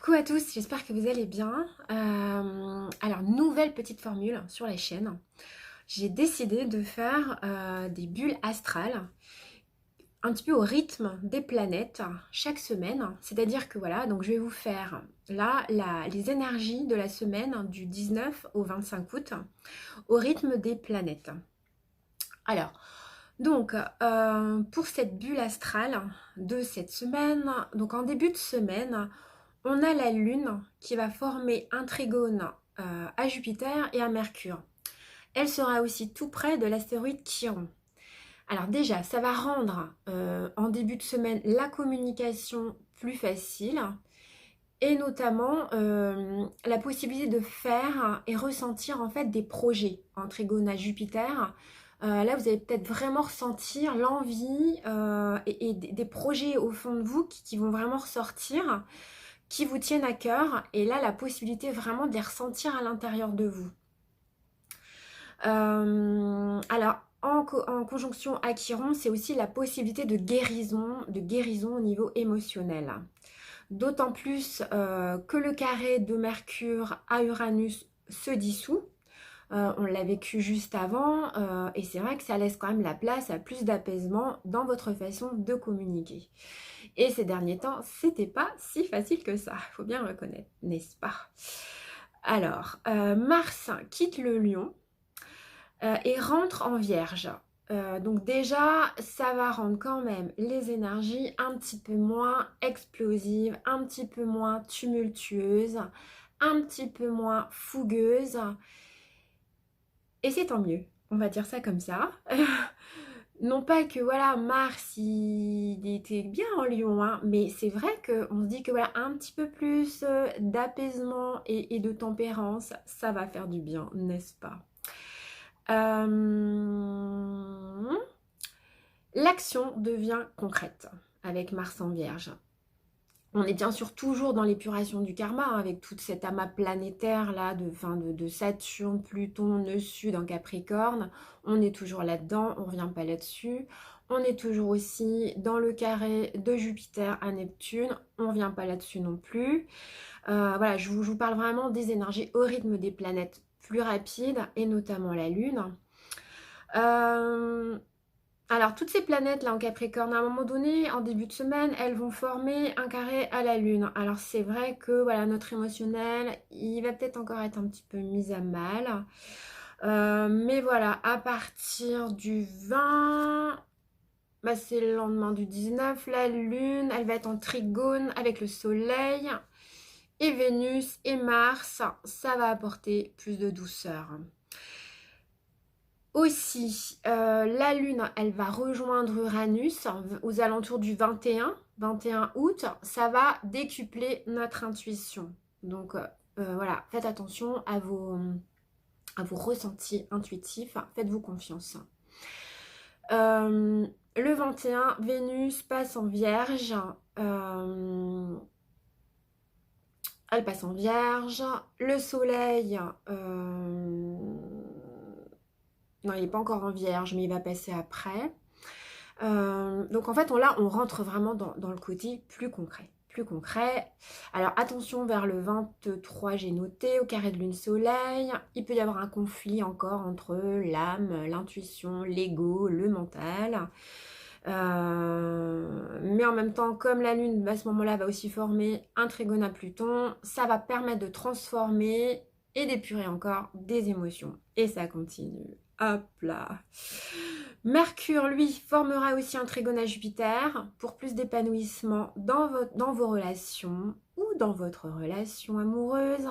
Coucou à tous, j'espère que vous allez bien. Alors, nouvelle petite formule sur la chaîne. J'ai décidé de faire des bulles astrales, un petit peu au rythme des planètes, chaque semaine. C'est-à-dire que voilà, donc je vais vous faire là les énergies de la semaine du 19 au 25 août, au rythme des planètes. Alors, donc, pour cette bulle astrale de cette semaine, donc en début de semaine, on a la Lune qui va former un trigone à Jupiter et à Mercure. Elle sera aussi tout près de l'astéroïde Chiron. Alors déjà, ça va rendre en début de semaine la communication plus facile et notamment la possibilité de faire et ressentir en fait des projets en trigone à Jupiter. Là, vous allez peut-être vraiment ressentir l'envie et des projets au fond de vous qui vont vraiment ressortir, qui vous tiennent à cœur, et là la possibilité vraiment de les ressentir à l'intérieur de vous. Alors en conjonction à Chiron, c'est aussi la possibilité de guérison au niveau émotionnel. D'autant plus que le carré de Mercure à Uranus se dissout. On l'a vécu juste avant et c'est vrai que ça laisse quand même la place à plus d'apaisement dans votre façon de communiquer. Et ces derniers temps, c'était pas si facile que ça, il faut bien le reconnaître, n'est-ce pas? Alors, Mars quitte le Lion et rentre en Vierge. Donc déjà, ça va rendre quand même les énergies un petit peu moins explosives, un petit peu moins tumultueuses, un petit peu moins fougueuses. Et c'est tant mieux, on va dire ça comme ça. Non pas que voilà, Mars il était bien en Lion, hein, mais c'est vrai qu'on se dit que voilà, un petit peu plus d'apaisement et de tempérance, ça va faire du bien, n'est-ce pas? L'action devient concrète avec Mars en Vierge. On est bien sûr toujours dans l'épuration du karma, hein, avec toute cette amas planétaire là de Saturne, Pluton, nœud sud en Capricorne. On est toujours là-dedans, on ne revient pas là-dessus. On est toujours aussi dans le carré de Jupiter à Neptune, on ne revient pas là-dessus non plus. Voilà, je vous parle vraiment des énergies au rythme des planètes plus rapides, et notamment la Lune. Alors, toutes ces planètes-là en Capricorne, à un moment donné, en début de semaine, elles vont former un carré à la Lune. Alors, c'est vrai que voilà, notre émotionnel, il va peut-être encore être un petit peu mis à mal. Mais voilà, à partir du 20, bah, c'est le lendemain du 19, la Lune, elle va être en trigone avec le Soleil. Et Vénus et Mars, ça va apporter plus de douceur. Aussi, la Lune, elle va rejoindre Uranus aux alentours du 21 août. Ça va décupler notre intuition. Donc voilà, faites attention à vos ressentis intuitifs. Faites-vous confiance. Le 21, Vénus passe en Vierge. Elle passe en Vierge. Le Soleil... non, il n'est pas encore en Vierge, mais il va passer après. Donc en fait, là, on rentre vraiment dans le côté plus concret. Plus concret. Alors attention, vers le 23, j'ai noté, au carré de lune soleil, il peut y avoir un conflit encore entre l'âme, l'intuition, l'ego, le mental. Mais en même temps, comme la lune à ce moment-là va aussi former un trigone à Pluton, ça va permettre de transformer et d'épurer encore des émotions. Et ça continue. Hop là. Mercure, lui, formera aussi un trigone à Jupiter pour plus d'épanouissement dans vos relations ou dans votre relation amoureuse,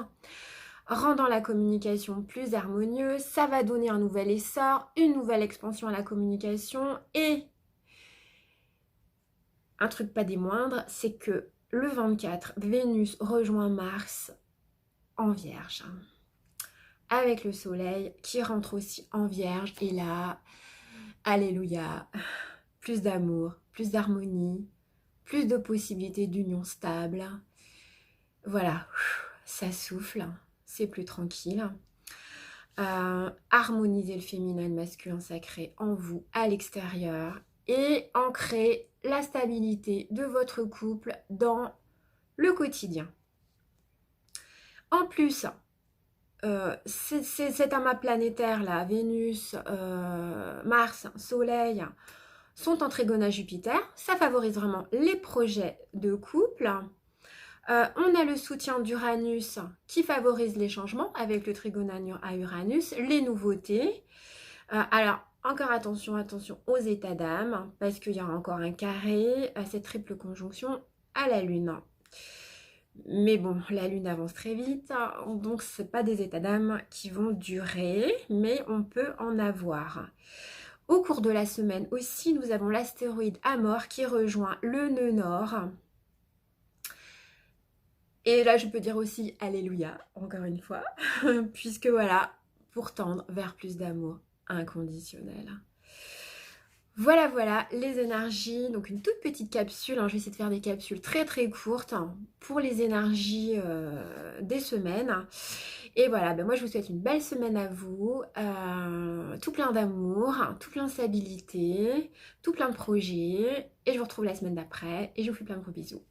rendant la communication plus harmonieuse. Ça va donner un nouvel essor, une nouvelle expansion à la communication. Et un truc pas des moindres, c'est que le 24, Vénus rejoint Mars en Vierge, avec le Soleil qui rentre aussi en Vierge. Et là, alléluia, plus d'amour, plus d'harmonie, plus de possibilités d'union stable. Voilà, ça souffle, c'est plus tranquille. Harmoniser le féminin et le masculin sacré en vous, à l'extérieur, et ancrer la stabilité de votre couple dans le quotidien. En plus, cet amas planétaire là, Vénus, Mars, Soleil, sont en trigone à Jupiter. Ça favorise vraiment les projets de couple. On a le soutien d'Uranus qui favorise les changements avec le trigone à Uranus, les nouveautés. Alors, encore attention, attention aux états d'âme, parce qu'il y aura encore un carré à cette triple conjonction à la Lune. Mais bon, la Lune avance très vite, donc ce pas des états d'âme qui vont durer, mais on peut en avoir. Au cours de la semaine aussi, nous avons l'astéroïde Amor qui rejoint le nœud nord. Et là, je peux dire aussi Alléluia, encore une fois, puisque voilà, pour tendre vers plus d'amour inconditionnel. Voilà, voilà, les énergies, donc une toute petite capsule, hein, je vais essayer de faire des capsules très très courtes hein, pour les énergies des semaines. Et voilà, ben moi je vous souhaite une belle semaine à vous, tout plein d'amour, tout plein de stabilité, tout plein de projets, et je vous retrouve la semaine d'après, et je vous fais plein de gros bisous.